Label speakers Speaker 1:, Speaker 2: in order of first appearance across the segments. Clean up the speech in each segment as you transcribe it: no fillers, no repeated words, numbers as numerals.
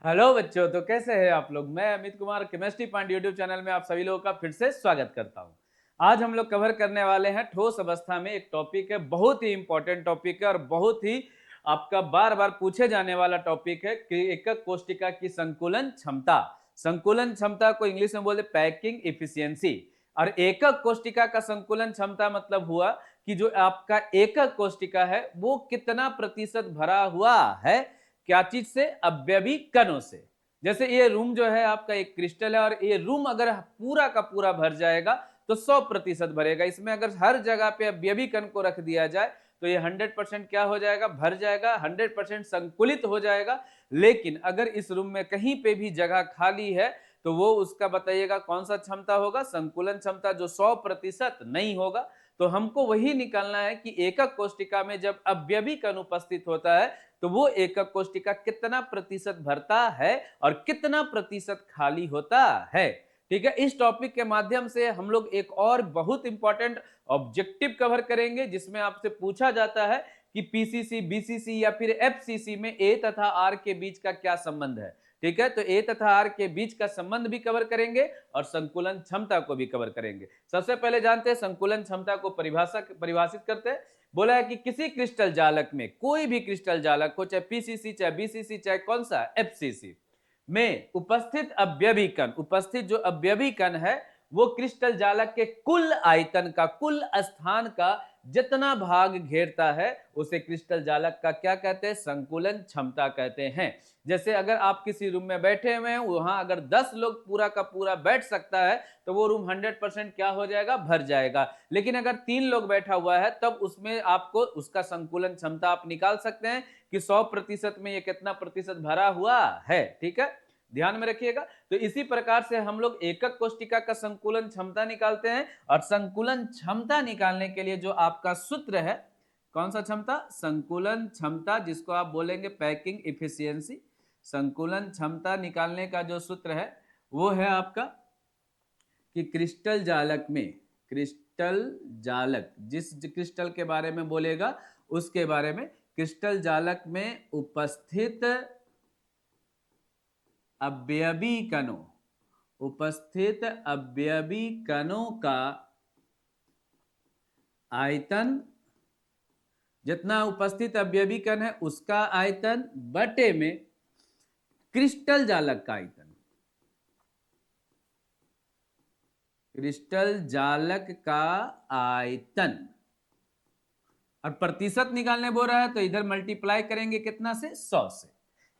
Speaker 1: Hello बच्चों, तो कैसे हैं आप लोग। मैं Amit Kumar chemistry point YouTube channel में आप सभी लोगों का फिर से स्वागत करता हूं। आज हम लोग कवर करने वाले हैं ठोस अवस्था में एक टॉपिक है, बहुत ही इंपॉर्टेंट टॉपिक है और बहुत ही आपका बार बार पूछे जाने वाला टॉपिक है कि एकक कोशिका की संकुलन क्षमता। संकुलन क्षमता को इंग्लिश में बोलते पैकिंग इफिशियंसी। और एकक कोशिका का संकुलन क्षमता मतलब हुआ कि जो आपका एकक कोशिका है वो कितना प्रतिशत भरा हुआ है, क्या चीज से, अवयवी कणों से। जैसे ये रूम जो है आपका एक क्रिस्टल है और ये रूम अगर पूरा का पूरा भर जाएगा तो 100% भरेगा। इसमें अगर हर जगह पे अवयवी कण को रख दिया जाए तो ये 100% क्या हो जाएगा, भर जाएगा, 100% संकुलित हो जाएगा। लेकिन अगर इस रूम में कहीं पे भी जगह खाली है तो वो उसका बताइएगा कौन सा क्षमता होगा, संकुलन क्षमता, जो 100% नहीं होगा। तो हमको वही निकालना है कि एकक कोशिका में जब अवयवी कण उपस्थित होता है तो वो एकक कोशिका कितना प्रतिशत भरता है और कितना प्रतिशत खाली होता है। ठीक है, इस टॉपिक के माध्यम से हम लोग एक और बहुत इंपॉर्टेंट ऑब्जेक्टिव कवर करेंगे जिसमें आपसे पूछा जाता है कि पीसीसी, बीसीसी या फिर एफसीसी में ए तथा आर के बीच का क्या संबंध है। ठीक है, तो ए तथा आर के बीच का संबंध भी कवर करेंगे और संकुलन क्षमता को भी कवर करेंगे। सबसे पहले जानते हैं संकुलन क्षमता को परिभाषित करते हैं। बोला है कि किसी क्रिस्टल जालक में, कोई भी क्रिस्टल जालक हो, चाहे पीसीसी, चाहे बीसीसी, चाहे कौन सा एफसीसी में उपस्थित अवयवी कण, उपस्थित जो अवयवी कण है वो क्रिस्टल जालक के कुल आयतन का, कुल स्थान का जितना भाग घेरता है उसे क्रिस्टल जालक का क्या कहते हैं, संकुलन क्षमता कहते हैं। जैसे अगर आप किसी रूम में बैठे हुए हैं, वहां अगर 10 लोग पूरा का पूरा बैठ सकता है तो वो रूम 100% क्या हो जाएगा, भर जाएगा। लेकिन अगर 3 लोग बैठा हुआ है तब उसमें आपको उसका संकुलन क्षमता आप निकाल सकते हैं कि 100% में ये कितना प्रतिशत भरा हुआ है। ठीक है, ध्यान में रखिएगा। तो इसी प्रकार से हम लोग एकक कोशिका का संकुलन क्षमता निकालते हैं और संकुलन क्षमता निकालने के लिए जो आपका सूत्र है, कौन सा क्षमता, संकुलन क्षमता, जिसको आप बोलेंगे पैकिंग इफिशियंसी। संकुलन क्षमता निकालने का जो सूत्र है वो है आपका कि क्रिस्टल जालक में, क्रिस्टल जालक, जिस क्रिस्टल के बारे में बोलेगा उसके बारे में, क्रिस्टल जालक में उपस्थित अवयवी कणों, उपस्थित अवयवी कणों का आयतन, जितना उपस्थित अवयवी कण है उसका आयतन बटे में क्रिस्टल जालक का आयतन, क्रिस्टल जालक का आयतन। और प्रतिशत निकालने बोल रहा है तो इधर मल्टीप्लाई करेंगे कितना से, 100 से।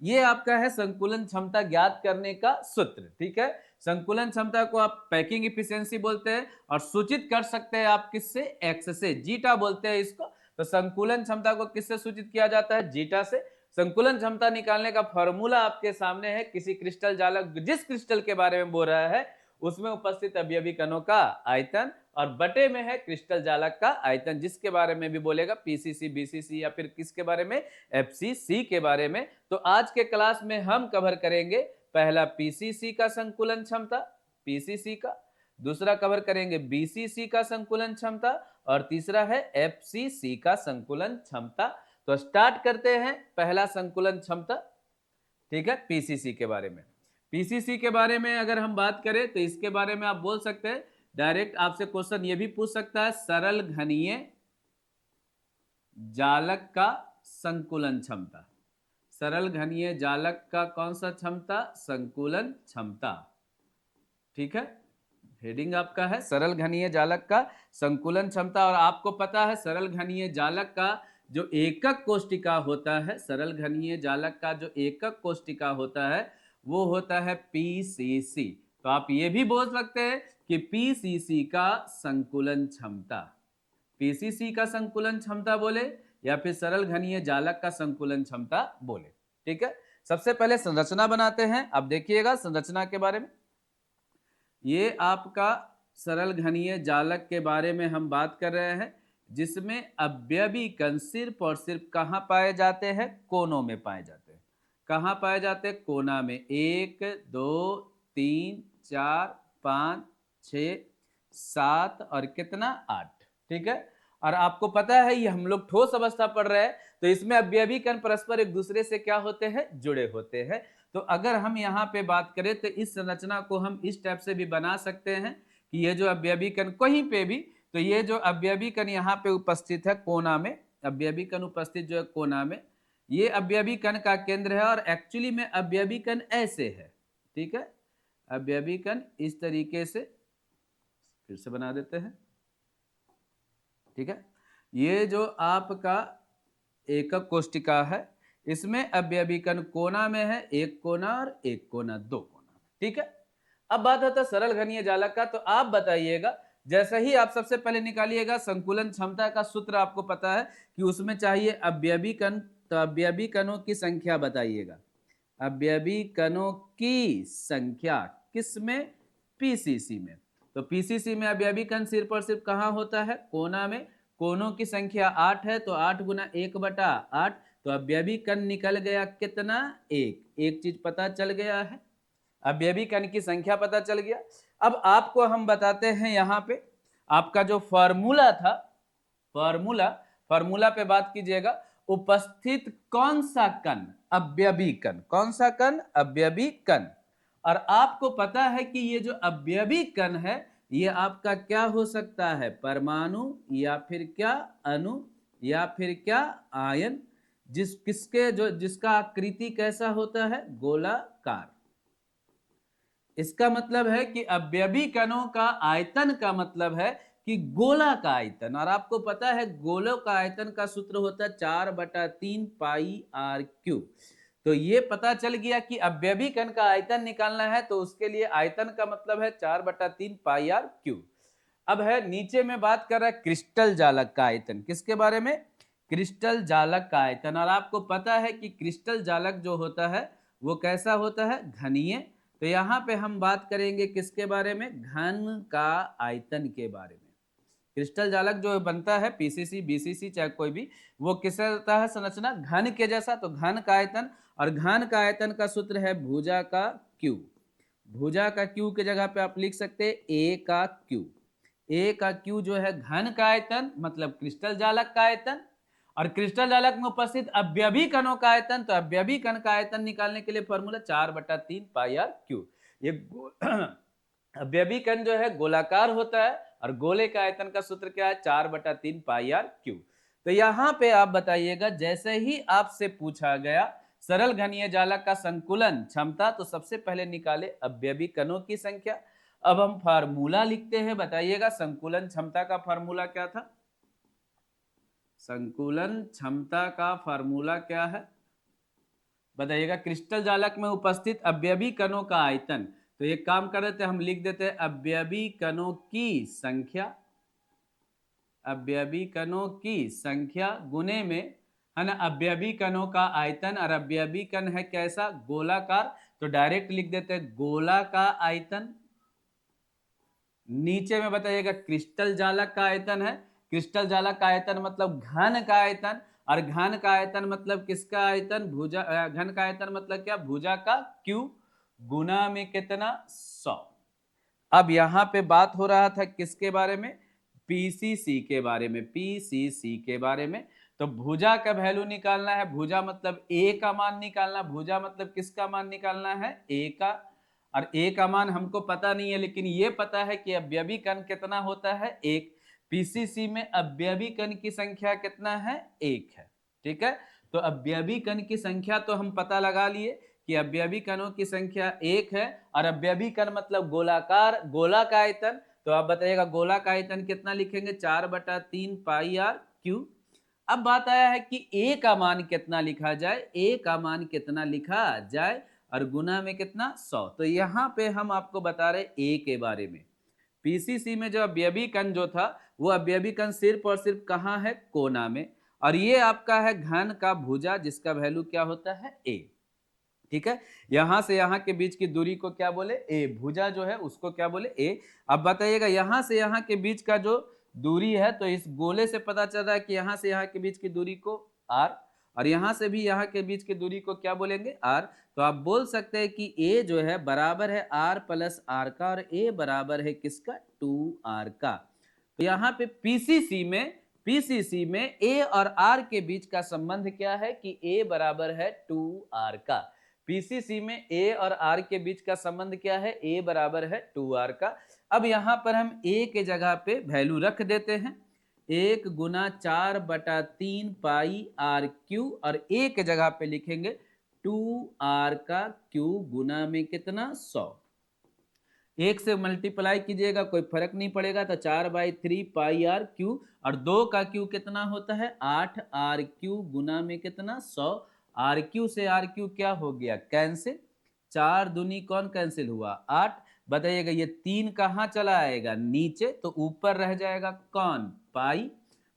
Speaker 1: ये आपका है संकुलन क्षमता ज्ञात करने का सूत्र। ठीक है, संकुलन क्षमता को आप पैकिंग इफिशियंसी बोलते हैं और सूचित कर सकते हैं आप किससे, एक्स से, जीटा बोलते हैं इसको। तो संकुलन क्षमता को किससे सूचित किया जाता है, जीटा से। संकुलन क्षमता निकालने का फॉर्मूला आपके सामने है। किसी क्रिस्टल जालक, जिस क्रिस्टल के बारे में बोल रहा है उसमें उपस्थित अवयवी कणों का आयतन और बटे में है क्रिस्टल जालक का आयतन, जिसके बारे में भी बोलेगा पीसीसी, बीसीसी या फिर किसके बारे में, एफसीसी के बारे में। तो आज के क्लास में हम कवर करेंगे पहला पीसीसी का संकुलन क्षमता, पीसीसी का, दूसरा कवर करेंगे बीसीसी का संकुलन क्षमता और तीसरा है एफसीसी का संकुलन क्षमता। तो स्टार्ट करते हैं पहला संकुलन क्षमता। ठीक है, पीसीसी के बारे में, पीसीसी के बारे में अगर हम बात करें तो इसके बारे में आप बोल सकते हैं, डायरेक्ट आपसे क्वेश्चन ये भी पूछ सकता है, सरल घनीय जालक का संकुलन क्षमता, सरल घनीय जालक का कौन सा क्षमता, संकुलन क्षमता। ठीक है, हेडिंग आपका है सरल घनीय जालक का संकुलन क्षमता। और आपको पता है सरल घनीय जालक का जो एकक कोशिका होता है, सरल घनीय जालक का जो एकक कोशिका होता है वो होता है पीसीसी। तो आप ये भी बोल सकते हैं कि पीसीसी का संकुलन क्षमता, पीसीसी का संकुलन क्षमता बोले या फिर सरल घनीय जालक का संकुलन क्षमता बोले। ठीक है, सबसे पहले संरचना बनाते हैं। अब देखिएगा संरचना के बारे में, ये आपका सरल घनीय जालक के बारे में हम बात कर रहे हैं, जिसमें अवयवी कण सिर्फ और सिर्फ कहां पाए जाते हैं, कोनों में पाए जाते हैं। कहां पाए जाते हैं, कोना में। 1 2 3 4 5 6 7 और कितना, 8। ठीक है, और आपको पता है ये हम लोग ठोस अवस्था पढ़ रहे हैं, तो इसमें अवयवी कण परस्पर एक दूसरे से क्या होते हैं, जुड़े होते हैं। तो अगर हम यहाँ पे बात करें तो इस संरचना को हम इस टाइप से भी बना सकते हैं कि ये जो अवयवी कण कहीं पे भी, तो ये जो अवयवी कण यहाँ पे उपस्थित है कोना में, अवयवी कण उपस्थित जो है कोना में, ये अवयवी कण का केंद्र है। और एक्चुअली में अवयवी कण ऐसे है, ठीक है, अवयवी कण इस तरीके से, फिर से बना देते हैं, ठीक है। ये जो आपका एकक कोष्टिका है, इसमें अवयवी कण कोना में है, एक कोना और एक कोना, दो कोना, ठीक है। अब बात होता है सरल घनीय जालक का। तो आप बताइएगा, जैसे ही आप सबसे पहले निकालिएगा संकुलन क्षमता का सूत्र, आपको पता है कि उसमें चाहिए अवयवी कण, तो अवयवी कणों की संख्या बताइएगा, अवयवी कणों की संख्या किसमें, पीसीसी में। तो पीसीसी में अवयवी कण सिर्फ और सिर्फ कहाँ होता है, कोना में। कोनों की संख्या 8 है, तो 8 गुना 1/8, तो अवयवी कण निकल गया कितना, एक चीज पता चल गया है, अवयवी कण की संख्या पता चल गया। अब आपको हम बताते हैं यहाँ पे आपका जो फॉर्मूला था, फॉर्मूला पे बात कीजिएगा, उपस्थित कौन सा कण, अवयवी कण, कौन सा कण, अवयवी कण। और आपको पता है कि ये जो अवयवी कण है ये आपका क्या हो सकता है, परमाणु या फिर क्या अणु या फिर क्या आयन, जिसका आकृति कैसा होता है, गोलाकार। इसका मतलब है कि अवयवी कणों का आयतन का मतलब है कि गोला का आयतन। और आपको पता है गोलों का आयतन का सूत्र होता है 4/3 पाई आर क्यूब। तो ये पता चल गया कि अवयवी कण का आयतन निकालना है, तो उसके लिए आयतन का मतलब है 4/3 पाई आर क्यूब। अब है नीचे में बात कर रहा है क्रिस्टल जालक का आयतन, किसके बारे में, क्रिस्टल जालक का आयतन। और आपको पता है कि क्रिस्टल जालक जो होता है वो कैसा होता है, घनीय। तो यहाँ पे हम बात करेंगे किसके बारे में, घन का आयतन के बारे में। क्रिस्टल जालक जो बनता है पीसीसी बीसीसी चाहे कोई भी, वो किससे होता है संरचना, घन के जैसा। तो घन का आयतन, और घन का आयतन का सूत्र है भुजा का क्यू। भुजा का क्यू की जगह पे आप लिख सकते हैं ए का क्यू। ए का क्यू जो है घन का आयतन मतलब क्रिस्टल जालक का आयतन, और क्रिस्टल जालक में उपस्थित अवयवी कणों का आयतन। तो अवयवी कण का आयतन निकालने के लिए फॉर्मूला 4/3 पाई आर क्यूब। ये अवयवी कण जो है गोलाकार होता है, और गोले का आयतन का सूत्र क्या है, 4/3 पाई आर क्यूब। तो यहाँ पे आप बताइएगा, जैसे ही आपसे पूछा गया सरल घनीय जालक का संकुलन क्षमता, तो सबसे पहले निकाले अवयवी कणों की संख्या। अब हम फार्मूला लिखते हैं, बताइएगा संकुलन क्षमता का फार्मूला क्या था, संकुलन क्षमता का फार्मूला क्या है बताइएगा, क्रिस्टल जालक में उपस्थित अवयवी कणों का आयतन। तो एक काम कर देते हैं, हम लिख देते हैं अवयवी कणों की संख्या, अवयवी कणों की संख्या गुने में, है ना, अवयवी कणों का आयतन। और अवयवी कण है कैसा, गोलाकार, तो डायरेक्ट लिख देते हैं गोला का आयतन। नीचे में बताइएगा क्रिस्टल जालक का आयतन है, क्रिस्टल जालक का आयतन मतलब घन का आयतन, और घन का आयतन मतलब किसका आयतन, भुजा, घन का आयतन मतलब क्या, भुजा का क्यू, गुना में कितना, 100। अब यहां पे बात हो रहा था किसके बारे में, पीसीसी के बारे में, पीसीसी के बारे में। तो भुजा का वैल्यू निकालना है, भुजा मतलब ए का मान निकालना, भुजा मतलब किसका मान निकालना है, ए का। और ए का मान हमको पता नहीं है, लेकिन ये पता है कि अवयवी कण कितना होता है, एक। पीसीसी में अवयवी कण की संख्या कितना है, एक है, ठीक है। तो अवयवी कण की संख्या तो हम पता लगा लिए कि अवयवी कणों की संख्या एक है, और अवयवी कण मतलब गोलाकार, गोला का आयतन। तो आप बताइएगा गोला का आयतन कितना लिखेंगे, 4/3 पाई आर क्यू। अब बात आया है कि ए का मान कितना लिखा जाए, ए का मान कितना लिखा जाए, और गुना में कितना, 100। तो यहाँ पे हम आपको बता रहे ए के बारे में। पीसीसी में जो अवयवी कण जो था वो अवयवी कण सिर्फ और सिर्फ कहाँ है, कोना में। और ये आपका है घन का भुजा, जिसका वैल्यू क्या होता है, ए, ठीक है। यहां से यहां के बीच की दूरी को क्या बोले, ए, भुजा जो है उसको क्या बोले, ए। अब बताइएगा यहां से यहां के बीच का जो दूरी है, तो इस गोले से पता चल रहा है कि यहां से यहां के बीच की दूरी को आर, और यहां से भी यहां के बीच की दूरी को क्या बोलेंगे, आर। तो आप बोल सकते हैं कि ए जो है बराबर है आर प्लस आर का, और ए बराबर है किसका, 2r का। तो यहाँ पे पीसीसी में पीसीसी में ए और आर के बीच का संबंध क्या है कि ए बराबर है 2r का। पीसीसी में ए और आर के बीच का संबंध क्या है, ए बराबर है 2r का। अब यहां पर हम ए के जगह पे वैल्यू रख देते हैं, 1 गुना 4/3 पाई आर क्यू, और ए के जगह पे लिखेंगे 2r का क्यू गुना में कितना 100। एक से मल्टीप्लाई कीजिएगा कोई फर्क नहीं पड़ेगा, तो 4/3 पाई आर क्यू, और 2 का क्यू कितना होता है 8r क्यू गुना में कितना 100। आर क्यू से आर क्यू क्या हो गया कैंसिल, 4 दूनी कौन कैंसिल हुआ 8। बताइएगा ये 3 कहाँ चला आएगा नीचे, तो ऊपर रह जाएगा कौन पाई,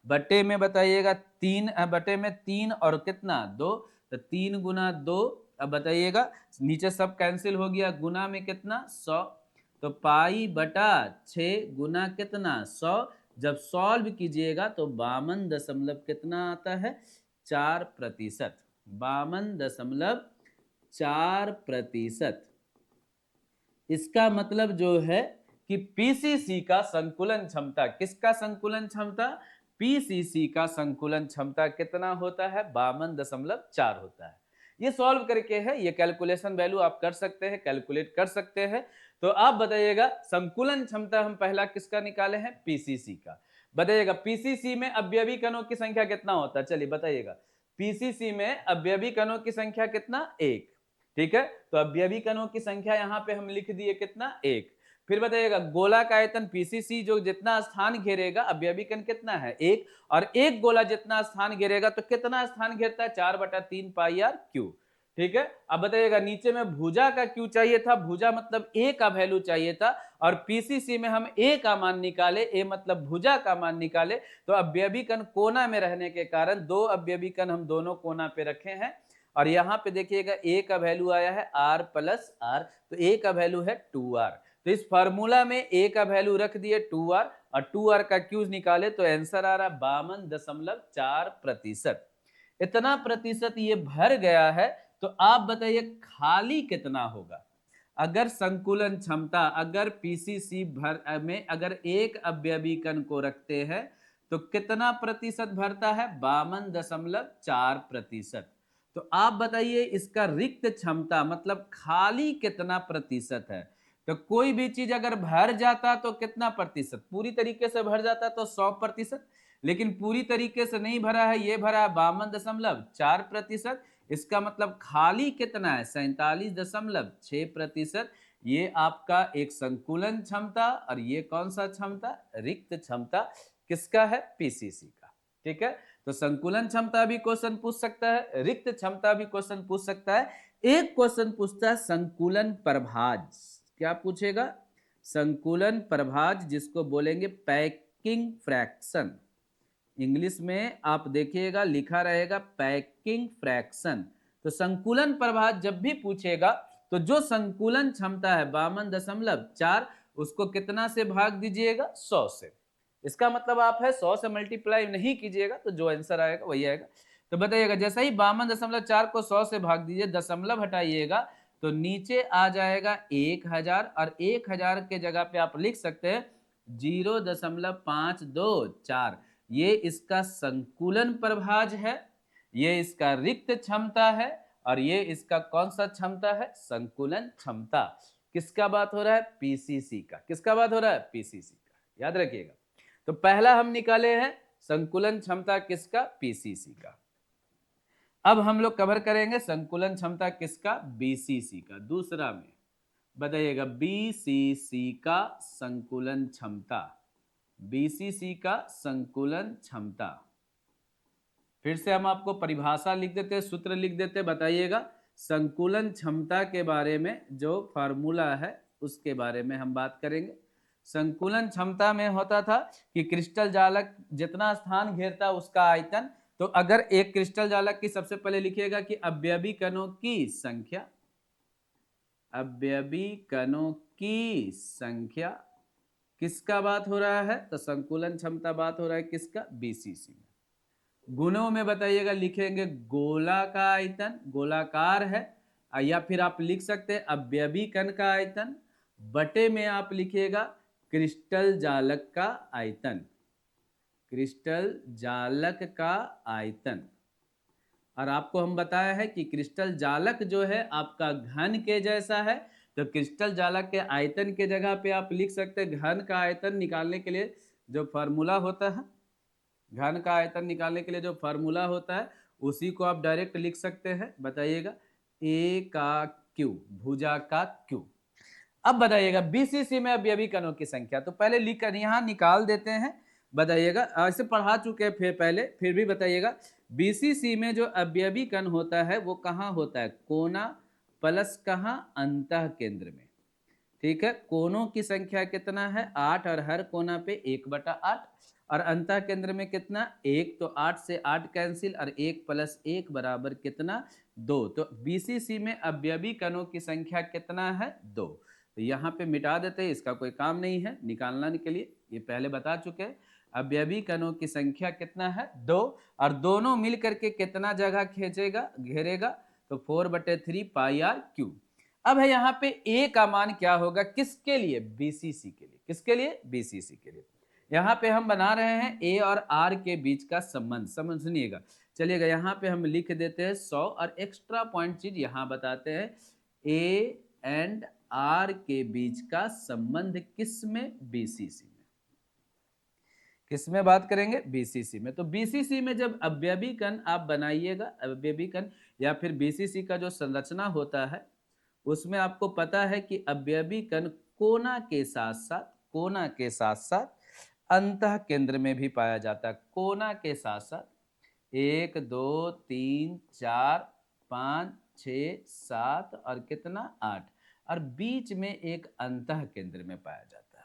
Speaker 1: बटे में बताइएगा 3 बटे में 3 और कितना 2, तो 3 गुना 2। अब बताइएगा नीचे सब कैंसिल हो गया, गुना में कितना 100, तो पाई बटा 6 गुना कितना 100। जब सॉल्व कीजिएगा तो 52 दशमलव कितना आता है 4%, 52.4%। इसका मतलब जो है कि पीसीसी का संकुलन क्षमता, किसका संकुलन क्षमता, पीसीसी का संकुलन क्षमता कितना होता है 52.4 होता है। ये सॉल्व करके है, ये कैलकुलेशन वैल्यू आप कर सकते हैं, कैलकुलेट कर सकते हैं। तो आप बताइएगा संकुलन क्षमता हम पहला किसका निकाले हैं, पीसीसी का। बताइएगा पीसीसी में अवयवी कणों की संख्या कितना होता है, चलिए बताइएगा। पीसीसी में अवयवी कणों की संख्या कितना 1, ठीक है, तो अवयवी कणों की संख्या यहां पे हम लिख दिए कितना 1। फिर बताइएगा गोला का आयतन पीसीसी जो जितना स्थान घेरेगा अवयवी कण कितना है 1, और एक गोला जितना स्थान घेरेगा तो कितना स्थान घेरता है 4/3 पाई आर क्यू, ठीक है। अब बताइएगा नीचे में भुजा का क्यू चाहिए था, भुजा मतलब ए का वैल्यू चाहिए था, और पीसीसी में हम ए का मान निकाले, ए मतलब भुजा का मान निकाले, तो अवयवी कण कोना में रहने के कारण दो अवयवी कण हम दोनों कोना पे रखे हैं, और यहाँ पे देखिएगा ए का वैल्यू आया है r प्लस r, तो ए का वैल्यू है 2r। तो इस फार्मूला में ए का वैल्यू रख दिए 2r, और 2r का क्यूज निकाले तो आंसर आ रहा 52.4%। इतना प्रतिशत ये भर गया है, तो आप बताइए खाली कितना होगा। अगर संकुलन क्षमता, अगर पीसीसी भर में अगर एक अवयवी कण को रखते हैं तो कितना प्रतिशत भरता है 52.4%। तो आप बताइए इसका रिक्त क्षमता मतलब खाली कितना प्रतिशत है। तो कोई भी चीज अगर भर जाता तो कितना प्रतिशत, पूरी तरीके से भर जाता तो 100%, लेकिन पूरी तरीके से नहीं भरा है, ये भरा है 52.4%। इसका मतलब खाली कितना है 47.6%। ये आपका एक संकुलन क्षमता, और ये कौन सा क्षमता, रिक्त क्षमता, किसका है पीसीसी का, ठीक है। तो संकुलन क्षमता भी क्वेश्चन पूछ सकता है, रिक्त क्षमता भी क्वेश्चन पूछ सकता है। एक क्वेश्चन पूछता है संकुलन प्रभाज, क्या पूछेगा, संकुलन प्रभाज, जिसको बोलेंगे पैकिंग फ्रैक्शन। इंग्लिश में आप देखिएगा लिखा रहेगा पैकिंग फ्रैक्शन। तो संकुलन प्रभाज जब भी पूछेगा तो जो संकुलन क्षमता है 52.4, उसको कितना से भाग दीजिएगा 100 से। इसका मतलब आप है 100 से मल्टीप्लाई नहीं कीजिएगा तो जो आंसर आएगा वही आएगा। तो बताइएगा जैसा ही 52.4 को 100 से भाग दीजिए, दशमलव हटाइएगा तो नीचे आ जाएगा 1000, और 1000 के जगह पे आप लिख सकते हैं 0.524। ये इसका संकुलन प्रभाज है, ये इसका रिक्त क्षमता है, और ये इसका कौन सा क्षमता है, संकुलन क्षमता। किसका बात हो रहा है, पीसीसी का। किसका बात हो रहा है, पीसीसी का, याद रखिएगा। तो पहला हम निकाले हैं संकुलन क्षमता किसका, पीसीसी का। अब हम लोग कवर करेंगे संकुलन क्षमता किसका, बीसीसी का। दूसरा में बताइएगा बीसीसी का संकुलन क्षमता, बीसीसी का संकुलन क्षमता। फिर से हम आपको परिभाषा लिख देते, सूत्र लिख देते, बताइएगा संकुलन क्षमता के बारे में जो फार्मूला है उसके बारे में हम बात करेंगे। संकुलन क्षमता में होता था कि क्रिस्टल जालक जितना स्थान घेरता उसका आयतन। तो अगर एक क्रिस्टल जालक की सबसे पहले लिखिएगा कि अवयवी कणों की संख्या, अवयवी कणों की संख्या, किसका बात हो रहा है, तो संकुलन क्षमता बात हो रहा है किसका, बीसीसी में। गुणों में बताइएगा लिखेंगे गोला का आयतन, गोलाकार है, या फिर आप लिख सकते हैं अवयवी कण का आयतन, बटे में आप लिखिएगा क्रिस्टल जालक का आयतन। क्रिस्टल जालक का आयतन। और आपको हम बताया है कि क्रिस्टल जालक जो है आपका घन के जैसा है, तो क्रिस्टल जालक के आयतन के जगह पे आप लिख सकते हैं घन का आयतन निकालने के लिए जो फार्मूला होता है, घन का आयतन निकालने के लिए जो फार्मूला होता है उसी को आप डायरेक्ट लिख सकते हैं। बताइएगा ए का क्यू, भुजा का क्यू। अब बताइएगा बीसीसी में अवयवी कणों की संख्या, तो पहले लिख कर यहाँ निकाल देते हैं। बताइएगा ऐसे पढ़ा चुके हैं फिर पहले, फिर भी बताइएगा बीसीसी में जो अवयवी कण होता है वो कहाँ होता है, कोना प्लस कहाँ, अंतः केंद्र में। ठीक है, कोनों की संख्या कितना है 8 और हर कोना पे 1/8 और अंतः केंद्र में कितना 1, तो 8 से 8 कैंसिल और 1 + 1 बराबर कितना 2। तो बीसीसी में अवयवी कणों की संख्या कितना है 2। तो यहाँ पे मिटा देते हैं, इसका कोई काम नहीं है निकालना के लिए, ये पहले बता चुके हैं। अवयवी कणों की संख्या कितना है 2 और दोनों मिल करके कितना जगह खींचेगा, घेरेगा, तो 4/3 πr3। अब है यहाँ पे ए का मान क्या होगा, किसके लिए, बीसीसी के लिए। किसके लिए, बीसीसी के लिए। यहाँ पे हम बना रहे हैं ए और आर के बीच का संबंध, समझिएगा। चलिएगा यहाँ पे हम लिख देते हैं 100 और एक्स्ट्रा पॉइंट चीज यहाँ बताते हैं ए एंड आर के बीच का संबंध किसमें, बीसीसी में। किसमें बात करेंगे, बीसीसी में। तो बीसीसी में जब अवयवी कण आप बनाइएगा, अवयवी कण या फिर बीसीसी का जो संरचना होता है उसमें आपको पता है कि अवयवी कण कोना के साथ साथ, कोना के साथ साथ अंतः केंद्र में भी पाया जाता है। कोना के साथ साथ 1 2 3 4 5 6 7 और कितना 8 और बीच में एक अंतः केंद्र में पाया जाता है।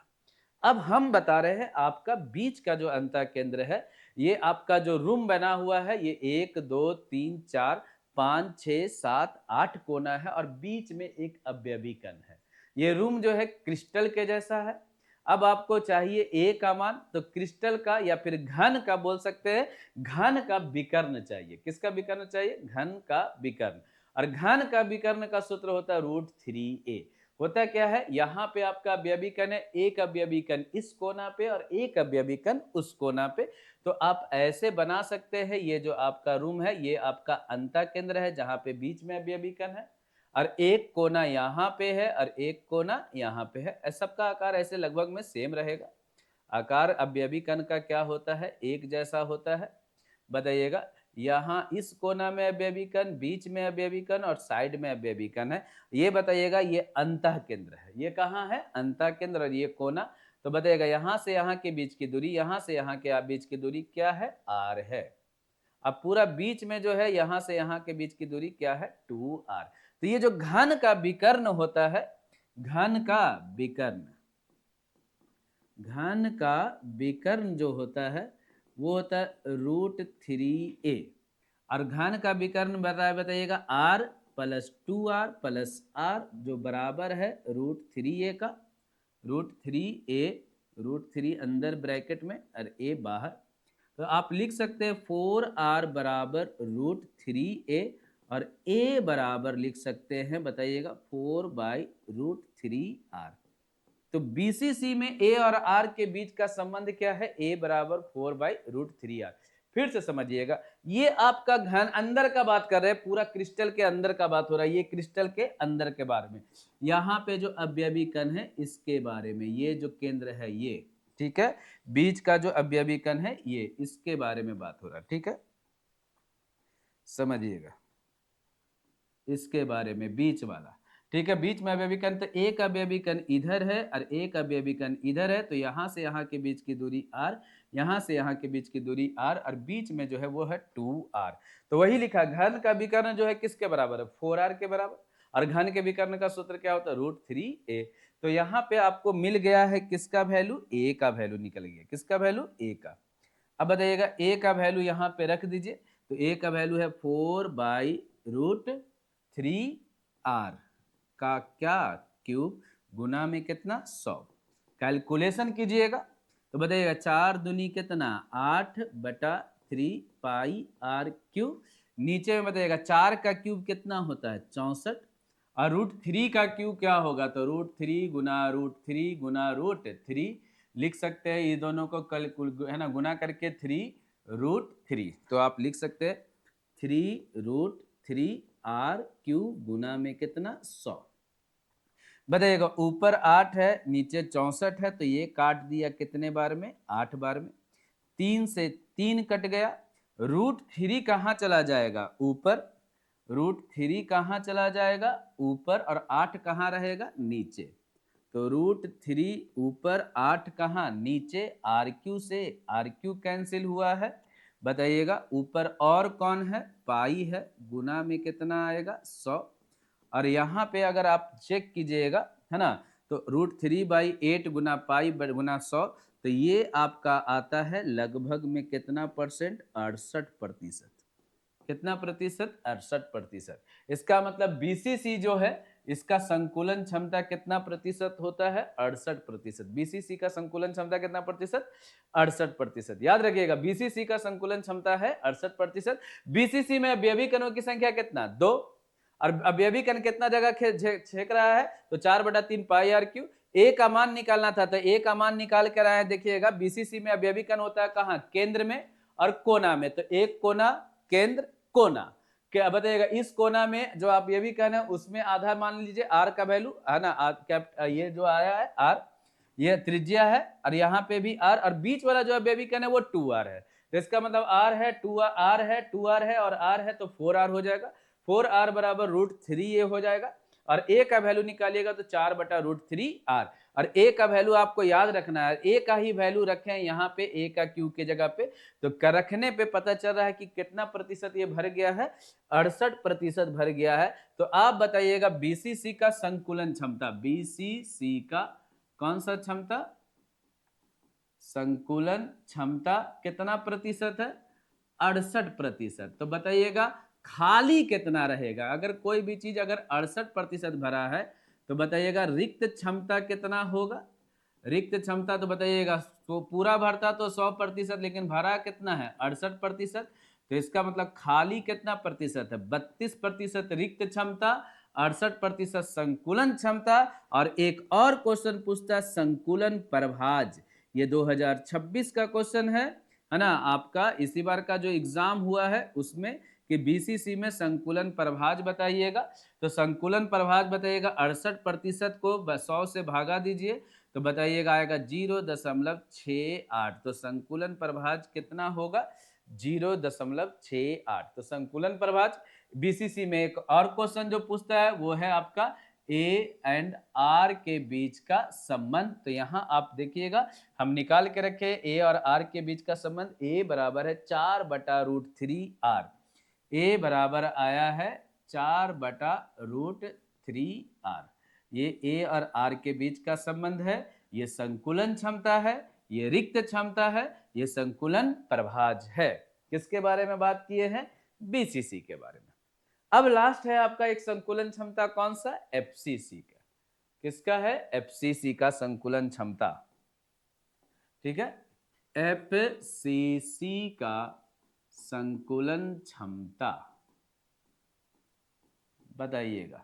Speaker 1: अब हम बता रहे हैं आपका बीच का जो अंतः केंद्र है, ये आपका जो रूम बना हुआ है, ये 1 2 3 4 5 6 7 8 कोना है और बीच में एक अवयवी कण है। ये रूम जो है क्रिस्टल के जैसा है। अब आपको चाहिए ए का मान, तो क्रिस्टल का या फिर घन का बोल सकते हैं, घन का विकर्ण चाहिए। किसका विकर्ण चाहिए, घन का विकर्ण। और घन का विकर्ण का सूत्र होता है √3a। होता क्या है, यहाँ पे आपका अवयवी कण है, एक अवयवी कण इस कोना पे और एक अवयवी कण उस कोना पे। तो आप ऐसे बना सकते हैं, ये जो आपका रूम है ये आपका अंतः केंद्र है जहां पे बीच में अवयवी कण है और एक कोना यहाँ पे है और एक कोना यहाँ पे है। सबका आकार ऐसे लगभग में सेम रहेगा। आकार अवयवी कण का क्या होता है, एक जैसा होता है। बताइएगा यहाँ इस कोना में अवयवी कण, बीच में अवयवी कण और साइड में अवयवी कण है। ये बताइएगा ये अंतः केंद्र है, ये कहाँ है, अंतः केंद्र और ये कोना। तो बताइएगा यहाँ से यहाँ के बीच की दूरी, यहाँ से यहाँ के बीच की दूरी क्या है, r है। अब पूरा बीच में जो है यहाँ से यहाँ के बीच की दूरी क्या है, 2r। तो ये जो घन का विकर्ण होता है, घन का विकर्ण, घन का विकर्ण जो होता है वो होता है √3a और घन का विकर्ण बताइएगा r + 2r + r जो बराबर है √3a का। √3a, √3 अंदर ब्रैकेट में और a बाहर। तो आप लिख सकते हैं 4r बराबर √3a और a बराबर लिख सकते हैं, बताइएगा 4/√3r। तो बीसीसी में ए और आर के बीच का संबंध क्या है, a बराबर 4/√3r। फिर से समझिएगा, ये आपका घन अंदर का बात कर रहे हैं, पूरा क्रिस्टल के अंदर का बात हो रहा है, ये क्रिस्टल के अंदर के बारे में। यहाँ पे जो अवयवी कण है इसके बारे में, ये जो केंद्र है ये, ठीक है, बीच का जो अवयवी कण है ये, इसके बारे में बात हो रहा है। ठीक है, समझिएगा इसके बारे में, बीच वाला। ठीक है, बीच में अवयवी कण, तो एक अवयवी कण इधर है और एक अवयवी कण इधर है। तो यहाँ से यहाँ के बीच की दूरी r, यहाँ से यहाँ के बीच की दूरी r और बीच में जो है वो है 2r। तो वही लिखा, घन का विकर्ण जो है किसके बराबर है, 4r के बराबर। और घन के विकर्ण का सूत्र क्या होता है, √3a। तो यहाँ पे आपको मिल गया है किसका वैल्यू, a का वैल्यू निकल गया। किसका वैल्यू, a का। अब बताइएगा a का वैल्यू यहाँ पे रख दीजिए, तो a का वैल्यू है 4/√3r का क्या क्यूब गुना में कितना 100। कैलकुलेशन कीजिएगा तो बताइएगा 4 दूनी कितना 8/3 πr3। नीचे में बताइएगा 4 का क्यूब कितना होता है 64 और √3 का क्यूब क्या होगा, तो √3 गुना √3 गुना √3 लिख सकते हैं ये दोनों को कल है ना गुना करके 3√3। तो आप लिख सकते हैं 3√3 r³ गुना में कितना 100। बताइएगा ऊपर 8 है नीचे 64 है, तो ये काट दिया कितने बार में 8 बार में। 3 से 3 कट गया, √3 कहाँ चला जाएगा ऊपर, √3 कहाँ चला जाएगा ऊपर, और 8 कहाँ रहेगा नीचे। तो √3 ऊपर 8 कहाँ नीचे, r³ से r³ कैंसिल हुआ है। बताइएगा ऊपर और कौन है, पाई है, गुना में कितना आएगा 100। और यहाँ पे अगर आप चेक कीजिएगा है ना, तो √3/8 गुना पाई गुना 100, तो ये आपका आता है लगभग में कितना परसेंट, 68%। कितना प्रतिशत, 68%। इसका मतलब बीसीसी जो है इसका संकुलन क्षमता कितना प्रतिशत होता है, 68%। बीसीसी का संकुलन क्षमता कितना प्रतिशत, 68%। याद रखिएगा बीसीसी का संकुलन क्षमता है 68%। बीसीसी में अवयवी कणों की संख्या कितना, 2, और अवयवी कण कितना जगह छेक रहा है, तो 4/3 πr³। ए का मान निकालना था, तो ए का मान निकाल कर आए। देखिएगा बीसीसी में अवयवी कण होता है कहाँ, केंद्र में और कोना में। तो एक कोना, केंद्र, कोना। क्या बताइएगा इस कोना में जो आप ये भी कहना है उसमें आधा मान लीजिए आर का वैल्यू है ना, ये जो आया है आर, ये त्रिज्या है, और यहाँ पे भी आर, और बीच वाला जो अवयवी कण है वो 2r है। तो इसका मतलब आर है 2r है और आर है, तो 4r हो जाएगा। 4r बराबर √3 ये हो जाएगा। और ए का वैल्यू निकालिएगा तो 4/√3r। और ए का वैल्यू आपको याद रखना है, ए का ही वैल्यू रखें यहाँ पे, ए का क्यू के जगह पे, तो रखने पे पता चल रहा है कि कितना प्रतिशत ये भर गया है, 68% भर गया है। तो आप बताइएगा बीसीसी का संकुलन क्षमता, बीसीसी का कौन सा क्षमता, संकुलन क्षमता कितना प्रतिशत है, 68%। तो बताइएगा खाली कितना रहेगा, अगर कोई भी चीज अगर 68% भरा है तो बताइएगा रिक्त क्षमता कितना होगा। रिक्त क्षमता तो बताइएगा, तो पूरा भरता तो 100%, लेकिन भरा कितना है 68%। तो इसका मतलब खाली कितना प्रतिशत है, 32% रिक्त क्षमता, 68% संकुलन क्षमता। और एक और क्वेश्चन पूछता है संकुलन प्रभाज, ये 2026 का क्वेश्चन है ना आपका, इसी बार का जो एग्जाम हुआ है उसमें, कि बीसीसी में संकुलन प्रभाज बताइएगा। तो संकुलन प्रभाज बताइएगा 68% को 100 से भागा दीजिए, तो बताइएगा आएगा 0.68। तो संकुलन प्रभाज कितना होगा, 0.68। तो संकुलन प्रभाज। बीसीसी में एक और क्वेश्चन जो पूछता है वो है आपका ए एंड आर के बीच का संबंध। तो यहां आप देखिएगा हम निकाल के रखे ए और आर के बीच का संबंध, ए बराबर है 4/√3r। ए बराबर आया है 4/√3r। ये ए और आर के बीच का संबंध है, ये संकुलन क्षमता है, ये रिक्त क्षमता है, ये संकुलन प्रभाज है। किसके बारे में बात किए हैं, बीसीसी के बारे में। अब लास्ट है आपका एक संकुलन क्षमता, कौन सा, एफसीसी का। किसका है, एफसीसी का संकुलन क्षमता। ठीक है, एफसीसी का संकुलन क्षमता बताइएगा।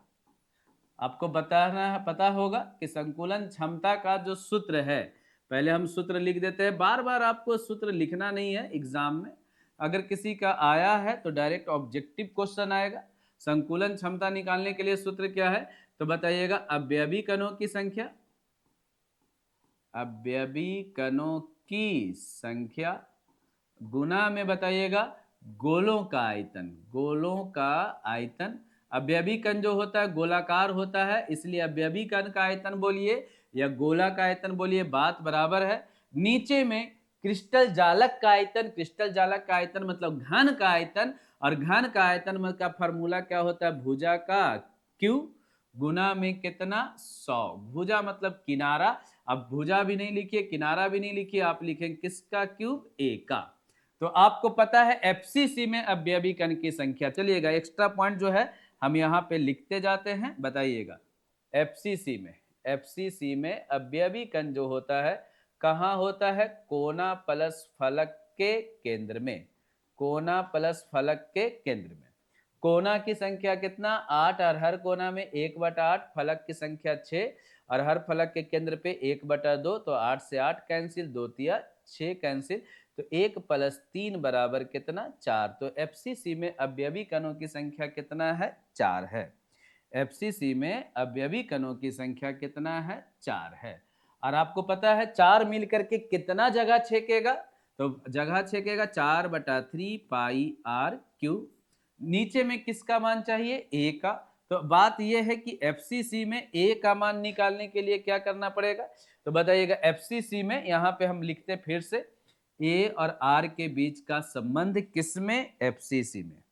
Speaker 1: आपको पता होगा कि संकुलन क्षमता का जो सूत्र है, पहले हम सूत्र लिख देते हैं, बार बार आपको सूत्र लिखना नहीं है एग्जाम में। अगर किसी का आया है तो डायरेक्ट ऑब्जेक्टिव क्वेश्चन आएगा। संकुलन क्षमता निकालने के लिए सूत्र क्या है, तो बताइएगा अवयवी कणों की संख्या, अवयवी कणों की संख्या गुना में बताइएगा गोलों का आयतन, गोलों का आयतन। अवयवी कण जो होता है गोलाकार होता है, इसलिए अवयवी कण का आयतन बोलिए या गोला का आयतन बोलिए, बात बराबर है। नीचे में क्रिस्टल जालक का आयतन, क्रिस्टल जालक का आयतन मतलब घन का आयतन, और घन का आयतन का फॉर्मूला क्या होता है, भुजा का क्यू गुना में कितना 100। भुजा मतलब किनारा, अब भुजा भी नहीं लिखिए किनारा भी नहीं लिखिए, आप लिखेंगे किसका क्यूब, ए का। तो आपको पता है एफसीसी में अवयवी कण की संख्या। चलिएगा एक्स्ट्रा पॉइंट जो है हम यहाँ पे लिखते जाते हैं, बताइएगा एफसीसी में अवयवी कण जो होता है कहाँ होता है, कोना प्लस फलक के केंद्र में, कोना प्लस फलक के केंद्र में। कोना की संख्या कितना 8 और हर कोना में 1/8, फलक की संख्या 6 और हर फलक के केंद्र पे 1/2, तो 8 से 8 कैंसिल, 2 तिया 6 कैंसिल, तो 1 + 3 बराबर कितना 4। तो एफसीसी में अवयवी कणों की संख्या कितना है 4 है। एफसीसी में अवयवी कणों की संख्या कितना है 4 है। और आपको पता है 4 मिल करके कितना जगह छेकेगा, तो जगह छेकेगा 4/3 पाई आर क्यूब। नीचे में किसका मान चाहिए ए का, तो बात यह है कि एफसीसी में ए का मान निकालने के लिए क्या करना पड़ेगा, तो बताइएगा एफसीसी में यहाँ पे हम लिखते हैं फिर से ए और आर के बीच का संबंध किसमें, एफसीसी में,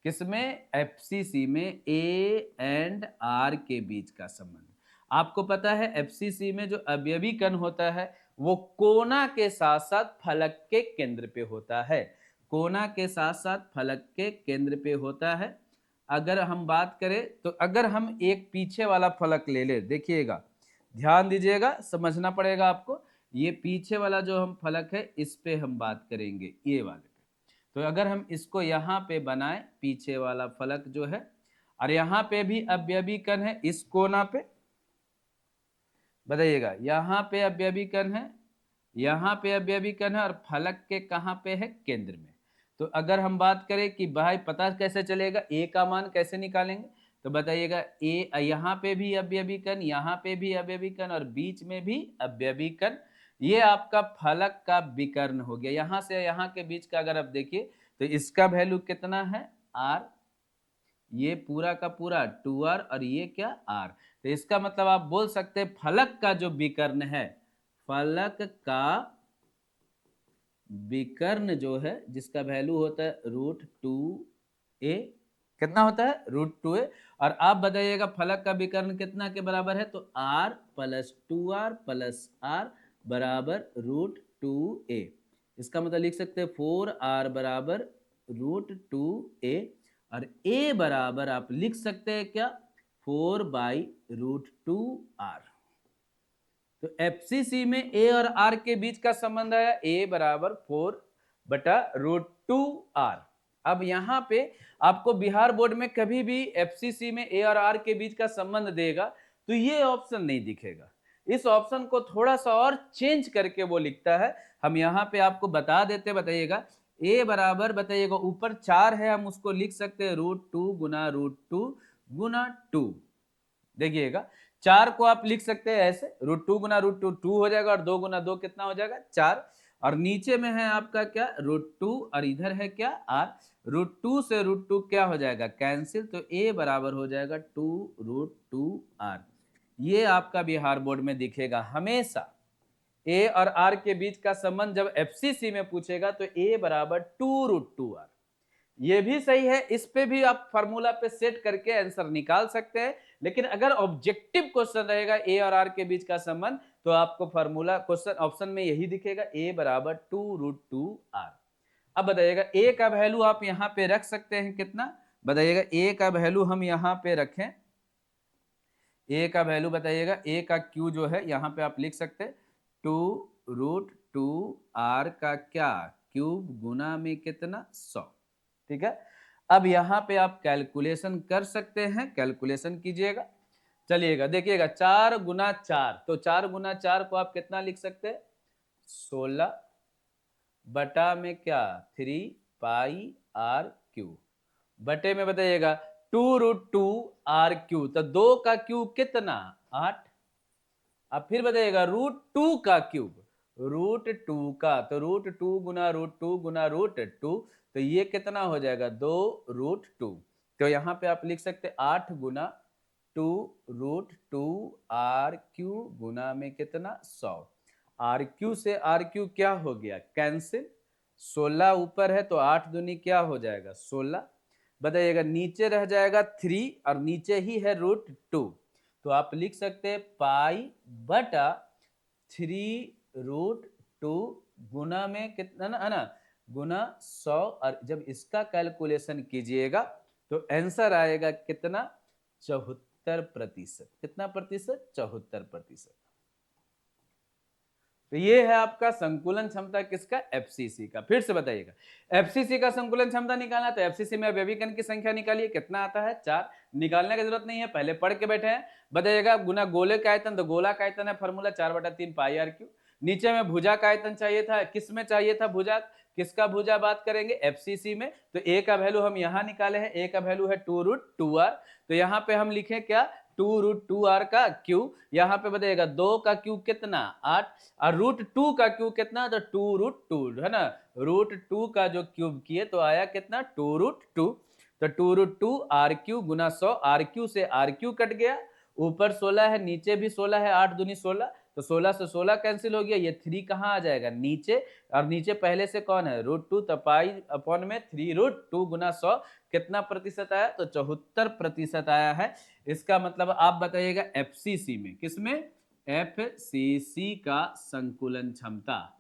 Speaker 1: किसमें, एफसीसी में ए एंड आर के बीच का संबंध। आपको पता है एफसीसी में जो अवयवी कण होता है वो कोना के साथ साथ फलक के केंद्र पे होता है, कोना के साथ साथ फलक के केंद्र पे होता है। अगर हम बात करें तो अगर हम एक पीछे वाला फलक ले ले, देखिएगा ध्यान दीजिएगा, समझना पड़ेगा आपको, ये पीछे वाला जो हम फलक है इस पे हम बात करेंगे, ये वाले पे। तो अगर हम इसको यहाँ पे बनाएं, पीछे वाला फलक जो है, और यहाँ पे भी अवयवी कण है इस कोना पे, बताइएगा यहाँ पे अवयवी कण है, यहाँ पे अवयवी कण है, और फलक के कहाँ पे है, केंद्र में। तो अगर हम बात करें कि भाई पता कैसे चलेगा ए का मान कैसे निकालेंगे, तो बताइएगा ए यहाँ पे भी अवयवी कण, यहाँ पे भी अवयवी कण, और बीच में भी अवयवी कण, ये आपका फलक का विकर्ण हो गया। यहाँ से यहाँ के बीच का अगर आप देखिए तो इसका वैल्यू कितना है आर, ये पूरा का पूरा 2r, और ये क्या r। तो इसका मतलब आप बोल सकते हैं फलक का जो विकर्ण है, फलक का विकर्ण जो है जिसका वैल्यू होता है √2a, कितना होता है √2a। और आप बताइएगा फलक का विकर्ण कितना के बराबर है, तो r + 2r + r बराबर √2a। इसका मतलब लिख सकते हैं 4r बराबर √2a, और a बराबर आप लिख सकते हैं क्या 4/√2r। तो एफसीसी में ए और आर के बीच का संबंध आया ए बराबर 4/√2r। अब यहाँ पे आपको बिहार बोर्ड में कभी भी एफसीसी में ए और आर के बीच का संबंध देगा तो ये ऑप्शन नहीं दिखेगा, इस ऑप्शन को थोड़ा सा और चेंज करके वो लिखता है। हम यहाँ पे आपको बता देते, बताइएगा ए बराबर, बताइएगा ऊपर 4 है, हम उसको लिख सकते हैं √2 गुना √2 गुना 2। देखिएगा 4 को आप लिख सकते हैं ऐसे, √2 गुना √2 2 हो जाएगा, और 2 गुना 2 कितना हो जाएगा 4, और नीचे में है आपका क्या √2, और इधर है क्या r। √2 से √2 क्या हो जाएगा कैंसिल, तो a बराबर हो जाएगा 2√2r। ये आपका बिहार बोर्ड में दिखेगा हमेशा। a और r के बीच का संबंध जब एफसीसी में पूछेगा तो a बराबर 2√2r। ये भी सही है, इस पे भी आप फार्मूला पे सेट करके आंसर निकाल सकते हैं। लेकिन अगर ऑब्जेक्टिव क्वेश्चन रहेगा ए और आर के बीच का संबंध, तो आपको फार्मूला क्वेश्चन ऑप्शन में यही दिखेगा ए बराबर 2√2r। अब बताइएगा ए का वैल्यू आप यहाँ पे रख सकते हैं कितना, बताइएगा ए का वैल्यू हम यहाँ पे रखें, ए का वैल्यू बताइएगा, ए का क्यू जो है यहाँ पे आप लिख सकते हैं 2√2r का क्या क्यूब गुना में कितना 100। ठीक है, अब यहाँ पे आप कैलकुलेशन कर सकते हैं, कैलकुलेशन कीजिएगा। चलिएगा देखिएगा 4 गुना 4, तो 4 गुना 4 को आप कितना लिख सकते हैं 16 बटा में क्या 3 पाई आर क्यूब, बटे में बताइएगा 2√2r क्यूब, तो 2 का क्यूब कितना 8। अब फिर बताइएगा √2 का क्यूब, √2 का, तो √2 गुना √2 गुना √2, तो ये कितना हो जाएगा 2√2। तो यहाँ पे आप लिख सकते 8 गुना 2√2r क्यूब गुना में कितना 100। आर क्यू से आर क्यू क्या हो गया कैंसिल, 16 ऊपर है तो 8 दूनी क्या हो जाएगा 16, बताइएगा नीचे रह जाएगा 3 और नीचे ही है √2, तो आप लिख सकते हैं पाई बटा 3√2 गुना में कितना है ना गुना 100, और जब इसका कैलकुलेशन कीजिएगा तो आंसर आएगा कितना 74%। कितना प्रतिशत 74%। तो ये है आपका संकुलन क्षमता किसका, एफसीसी का। फिर से बताइएगा, एफसीसी का संकुलन क्षमता निकालना, तो एफसीसी में अवयवी कण की संख्या निकालिए, कितना आता है 4। निकालने की जरूरत नहीं है, पहले पढ़ के बैठे हैं। बताइएगा गुना गोले का आयतन, तो गोला का आयतन है फॉर्मूला 4/3 पाई आर क्यू। नीचे में भुजा का आयतन चाहिए था, किस में चाहिए था भुजा, किसका भुजा बात करेंगे, एफसीसी में। तो ए का वैल्यू हम यहाँ निकाले हैं, ए का वैल्यू है 2√2r। तो यहाँ पे हम लिखें क्या, 2√2r का क्यूब। यहाँ पे बताइएगा 2 का क्यूब कितना 8, और √2 का क्यूब कितना, तो 2√2 है ना। √2 का जो क्यूब किए तो आया कितना 2√2। तो 2√2 आर क्यू गुना 100, आर क्यू से आर क्यू कट गया, ऊपर 16 है नीचे भी 16 है, 8 दूनी 16, तो 16 से 16 कैंसिल हो गया, ये 3 कहाँ आ जाएगा नीचे, और नीचे पहले से कौन है √2, तो पाई अपॉन में 3√2 गुना 100 कितना प्रतिशत आया, तो 74% आया है। इसका मतलब आप बताइएगा एफसीसी में, किसमें, एफसीसी का संकुलन क्षमता,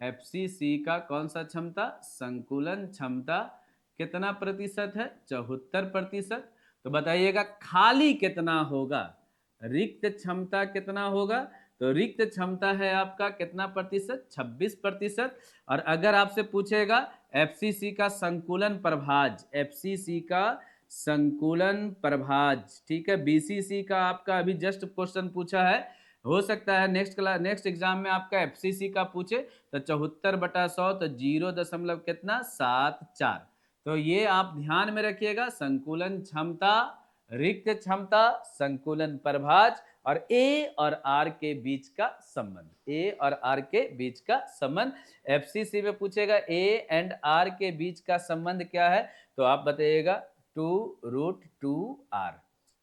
Speaker 1: एफसीसी का कौन सा क्षमता, संकुलन क्षमता कितना प्रतिशत है, 74%। तो बताइएगा खाली कितना होगा, रिक्त क्षमता कितना होगा, तो रिक्त क्षमता है आपका कितना प्रतिशत, 26%। और अगर आपसे पूछेगा एफसीसी का संकुलन प्रभाज, एफसीसी का संकुलन प्रभाज, ठीक है, बीसीसी का आपका अभी जस्ट क्वेश्चन पूछा है, हो सकता है नेक्स्ट एग्जाम में आपका एफसीसी का पूछे, तो 74/100, तो 0 दशमलव कितना 74। तो ये आप ध्यान में रखिएगा, संकुलन क्षमता, रिक्त क्षमता, संकुलन प्रभाज, और ए और आर के बीच का संबंध, ए और आर के बीच का संबंध एफसीसी में पूछेगा, ए एंड आर के बीच का संबंध क्या है, तो आप बताइएगा 2√2r।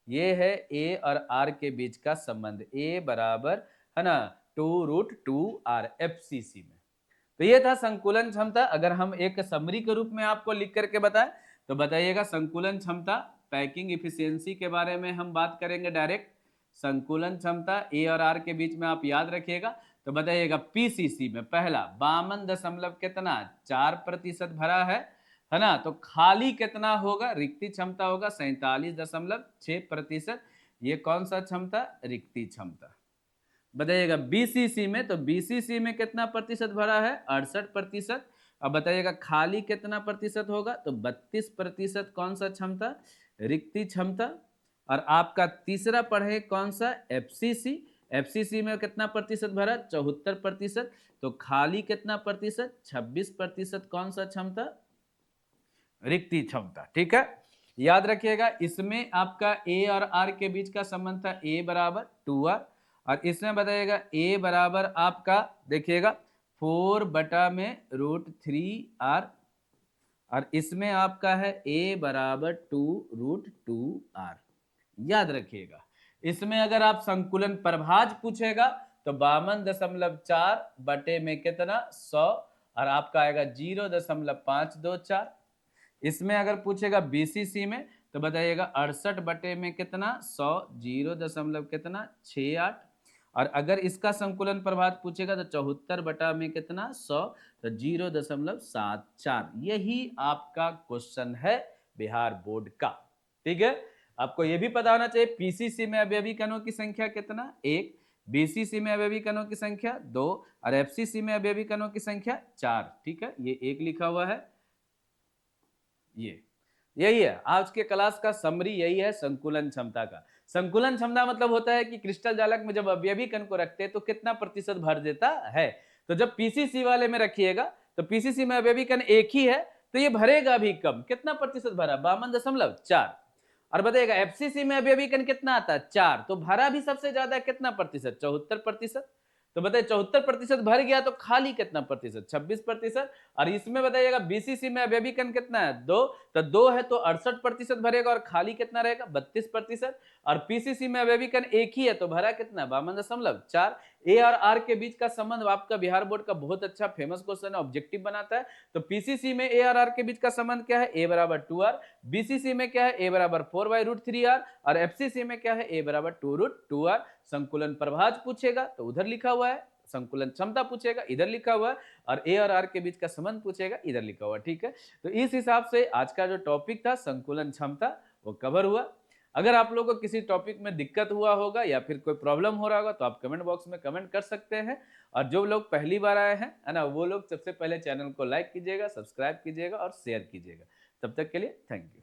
Speaker 1: ये है ए और आर के बीच का संबंध, ए बराबर है ना 2√2r एफसीसी में। तो ये था संकुलन क्षमता। अगर हम एक समरी के रूप में आपको लिख करके बताएं, तो बताइएगा संकुलन क्षमता, पैकिंग इफिशियंसी के बारे में हम बात करेंगे डायरेक्ट। संकुलन क्षमता ए और आर के बीच में आप याद रखिएगा, तो बताइएगा पीसीसी में पहला 52 दशमलव कितना 4% भरा है ना, तो खाली कितना होगा, रिक्ति क्षमता होगा 47.6%। ये कौन सा क्षमता, रिक्ति क्षमता। बताइएगा बीसीसी में, तो बीसीसी में कितना प्रतिशत भरा है, 68%। अब बताइएगा खाली कितना प्रतिशत होगा, तो 32% कौन सा क्षमता, रिक्ति क्षमता। और आपका तीसरा पढ़े कौन सा, एफसीसी, एफसीसी में कितना प्रतिशत भरा, 74%। तो खाली कितना प्रतिशत, 26% कौन सा क्षमता, रिक्ति क्षमता। ठीक है, याद रखिएगा इसमें आपका ए और आर के बीच का संबंध था ए बराबर 2r, और इसमें बताइएगा ए बराबर आपका देखिएगा 4/√3r, और इसमें आपका है ए बराबर 2√2r। याद रखिएगा इसमें अगर आप संकुलन प्रभाज पूछेगा, तो 52.4 बटे में कितना 100, और आपका आएगा 0.524। इसमें अगर पूछेगा बीसीसी में, तो बताइएगा 68 बटे में कितना 100, 0 कितना 68। और अगर इसका संकुलन प्रभाज पूछेगा, तो 74 बटा में कितना 100, तो 0.74। यही आपका क्वेश्चन है बिहार बोर्ड का। ठीक है, आपको यह भी पता होना चाहिए पीसीसी में अवयवी कणों की संख्या कितना 1, बीसीसी में अवयवी कणों की संख्या 2, और एफसीसी में अवयवी कणों की संख्या 4। ठीक है, ये 1 लिखा हुआ है, यही है आज के क्लास का समरी, यही है संकुलन क्षमता का। संकुलन क्षमता मतलब होता है कि क्रिस्टल जालक में जब अवयवी कण को रखते हैं तो कितना प्रतिशत भर देता है। तो जब पीसीसी वाले में रखिएगा, तो पीसीसी में अवयवी कण एक ही है, तो ये भरेगा भी कम, कितना प्रतिशत भरा 52.4। और बताइएगा एफसीसी में अवयवी कण कितना आता है 4, तो भरा भी सबसे ज्यादा कितना प्रतिशत 74%। तो बताइए 74% भर गया, तो खाली कितना प्रतिशत 26%। और इसमें बताइएगा बीसीसी में अवयवी कण कितना है 2, तो 2 है तो 68% भरेगा, और खाली कितना रहेगा 32%। और पीसीसी में अवयवी कण एक ही है, तो भरा कितना 52.4। ए और आर के बीच का संबंध आपका बिहार बोर्ड का बहुत अच्छा फेमस क्वेश्चन है, ऑब्जेक्टिव बनाता है। तो पीसीसी में ए और आर के बीच का संबंध क्या है, ए बराबर 2r, बीसीसी में क्या है ए बराबर 4/√3r, और एफसीसी में क्या है ए बराबर 2√2r। संकुलन प्रभाज पूछेगा तो उधर लिखा हुआ है, संकुलन क्षमता पूछेगा इधर लिखा हुआ है, और ए और आर के बीच का संबंध पूछेगा इधर लिखा हुआ है। ठीक है, तो इस हिसाब से आज का जो टॉपिक था संकुलन क्षमता वो कवर हुआ। अगर आप लोगों को किसी टॉपिक में दिक्कत हुआ होगा या फिर कोई प्रॉब्लम हो रहा होगा तो आप कमेंट बॉक्स में कमेंट कर सकते हैं। और जो लोग पहली बार आए हैं, है ना, वो लोग सबसे पहले चैनल को लाइक कीजिएगा, सब्सक्राइब कीजिएगा और शेयर कीजिएगा। तब तक के लिए थैंक यू।